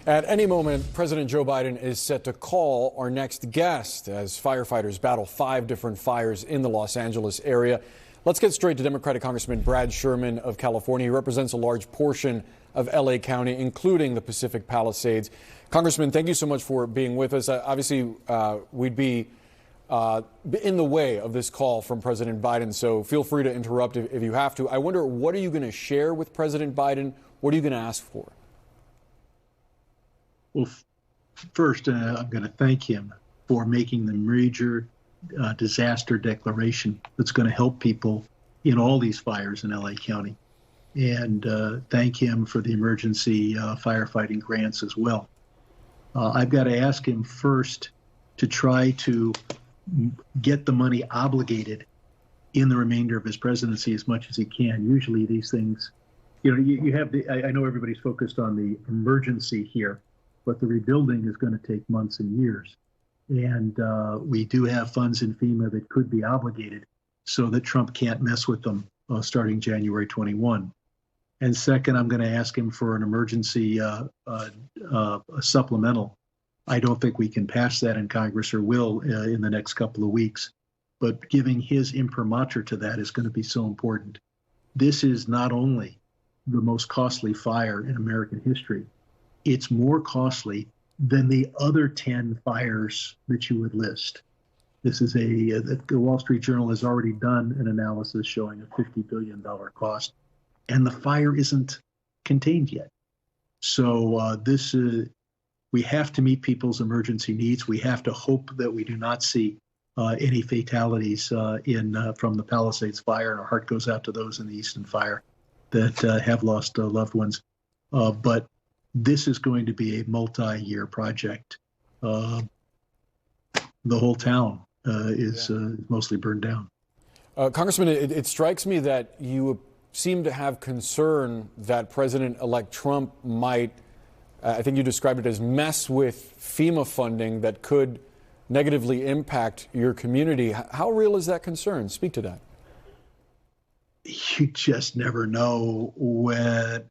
At any moment, President Joe Biden is set to call our next guest as firefighters battle 5 different fires in the Los Angeles area. Let's get straight to Democratic Congressman Brad Sherman of California. He represents a large portion of L.A. County, including the Pacific Palisades. Congressman, thank you so much for being with us. Obviously, we'd be in the way of this call from President Biden, so feel free to interrupt if you have to. I wonder, what are you going to share with President Biden? What are you going to ask for? Well, first, I'm going to thank him for making the major disaster declaration that's going to help people in all these fires in L.A. County. And thank him for the emergency firefighting grants as well. I've got to ask him first to try to get the money obligated in the remainder of his presidency as much as he can. Usually these things, you have I know everybody's focused on the emergency here, but the rebuilding is going to take months and years. And we do have funds in FEMA that could be obligated so that Trump can't mess with them starting January 21. And second, I'm going to ask him for an emergency supplemental. I don't think we can pass that in Congress or will in the next couple of weeks. But giving his imprimatur to that is going to be so important. This is not only the most costly fire in American history, it's more costly than the other 10 fires that you would list. This is the Wall Street Journal has already done an analysis showing a $50 billion cost, and the fire isn't contained yet. So we have to meet people's emergency needs. We have to hope that we do not see any fatalities from the Palisades fire, and our heart goes out to those in the Easton fire that have lost loved ones. But this is going to be a multi-year project. The whole town is mostly burned down. Congressman, it strikes me that you seem to have concern that President-elect Trump might, I think you described it as, mess with FEMA funding that could negatively impact your community. How real is that concern? Speak to that. You just never know what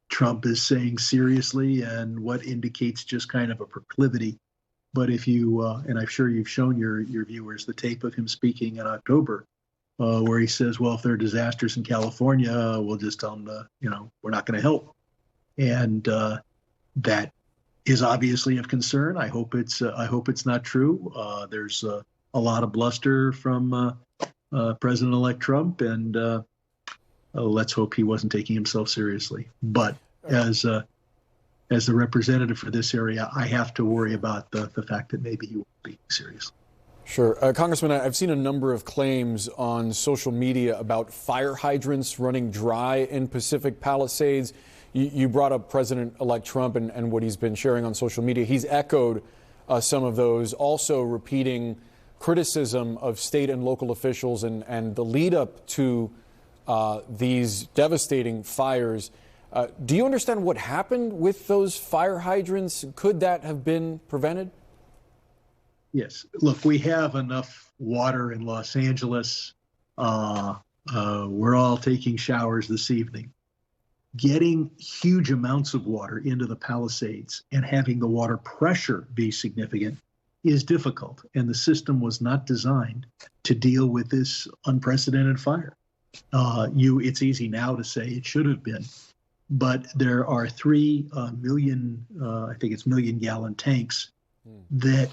Trump is saying seriously and what indicates just kind of a proclivity. But if you, and I'm sure you've shown your viewers the tape of him speaking in October, where he says, well, if there are disasters in California, we'll just tell them, we're not going to help. And that is obviously of concern. I hope it's not true. There's a lot of bluster from President-elect Trump, and let's hope he wasn't taking himself seriously. But as the representative for this area, I have to worry about the fact that maybe he won't be seriously. Sure. Congressman, I've seen a number of claims on social media about fire hydrants running dry in Pacific Palisades. You brought up President-elect Trump and what he's been sharing on social media. He's echoed some of those, also repeating criticism of state and local officials and the lead up to these devastating fires. Do you understand what happened with those fire hydrants? Could that have been prevented? Yes. Look, we have enough water in Los Angeles. We're all taking showers this evening. Getting huge amounts of water into the Palisades and having the water pressure be significant is difficult. And the system was not designed to deal with this unprecedented fire. It's easy now to say it should have been, but there are 3 million, I think it's million-gallon tanks that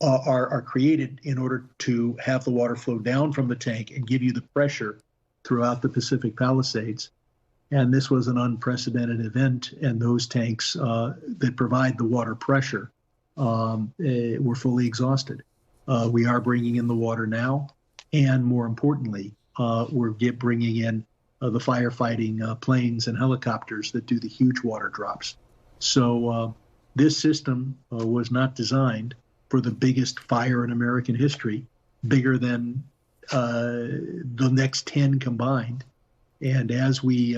are created in order to have the water flow down from the tank and give you the pressure throughout the Pacific Palisades. And this was an unprecedented event, and those tanks that provide the water pressure were fully exhausted. We are bringing in the water now, and more importantly, we're bringing in the firefighting planes and helicopters that do the huge water drops. So this system was not designed for the biggest fire in American history, bigger than the next 10 combined. And as we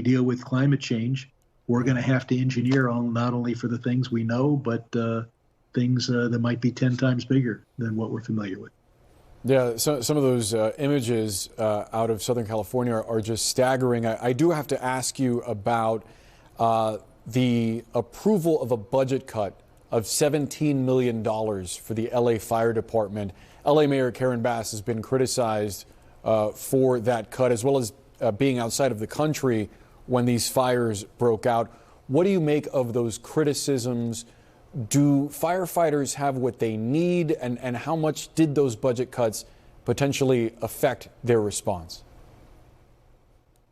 deal with climate change, we're going to have to engineer not only for the things we know, but things that might be 10 times bigger than what we're familiar with. Yeah, some of those images out of Southern California are just staggering. I do have to ask you about the approval of a budget cut of $17 million for the LA Fire Department. LA Mayor Karen Bass has been criticized for that cut, as well as being outside of the country when these fires broke out. What do you make of those criticisms? Do firefighters have what they need, and how much did those budget cuts potentially affect their response?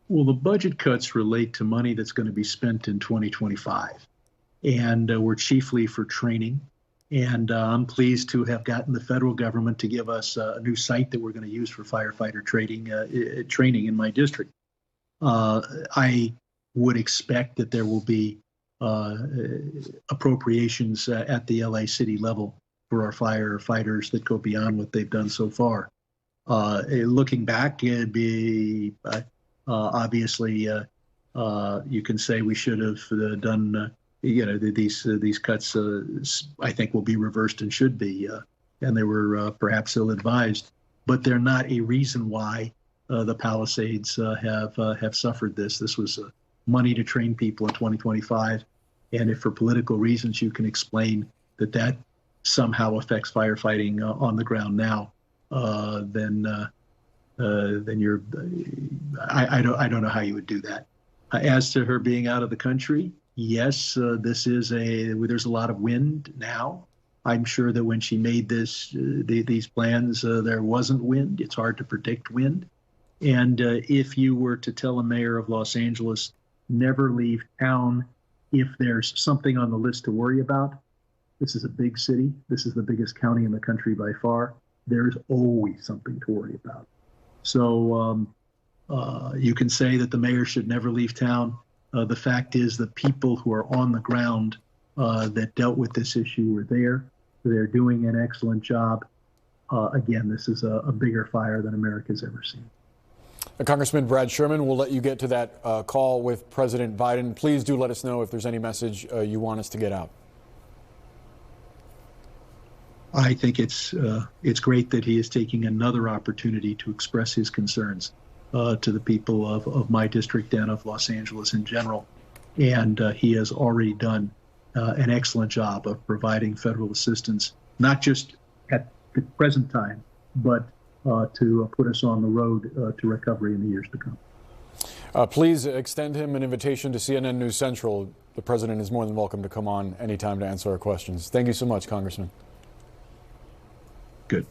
Well, the budget cuts relate to money that's going to be spent in 2025, and were chiefly for training. And I'm pleased to have gotten the federal government to give us a new site that we're going to use for firefighter training in my district. I would expect that there will be appropriations at the LA City level for our firefighters that go beyond what they've done so far. Looking back, it'd be obviously you can say we should have done. These cuts, I think, will be reversed and should be, and they were perhaps ill-advised. But they're not a reason why the Palisades have suffered this. This was money to train people in 2025, and if for political reasons you can explain that somehow affects firefighting on the ground now, then you're. I don't know how you would do that. As to her being out of the country, yes, there's a lot of wind now. I'm sure that when she made these plans, there wasn't wind. It's hard to predict wind. And if you were to tell a mayor of Los Angeles, never leave town if there's something on the list to worry about, this is a big city. This is the biggest county in the country by far. There's always something to worry about. So you can say that the mayor should never leave town. The fact is the people who are on the ground that dealt with this issue were there. They're doing an excellent job. Again, this is a bigger fire than America's ever seen. Congressman Brad Sherman, we'll let you get to that call with President Biden. Please do let us know if there's any message you want us to get out. I think it's great that he is taking another opportunity to express his concerns to the people of my district and of Los Angeles in general. And he has already done an excellent job of providing federal assistance, not just at the present time, but to put us on the road to recovery in the years to come. Please extend him an invitation to CNN News Central. The president is more than welcome to come on anytime to answer our questions. Thank you so much, Congressman. Good.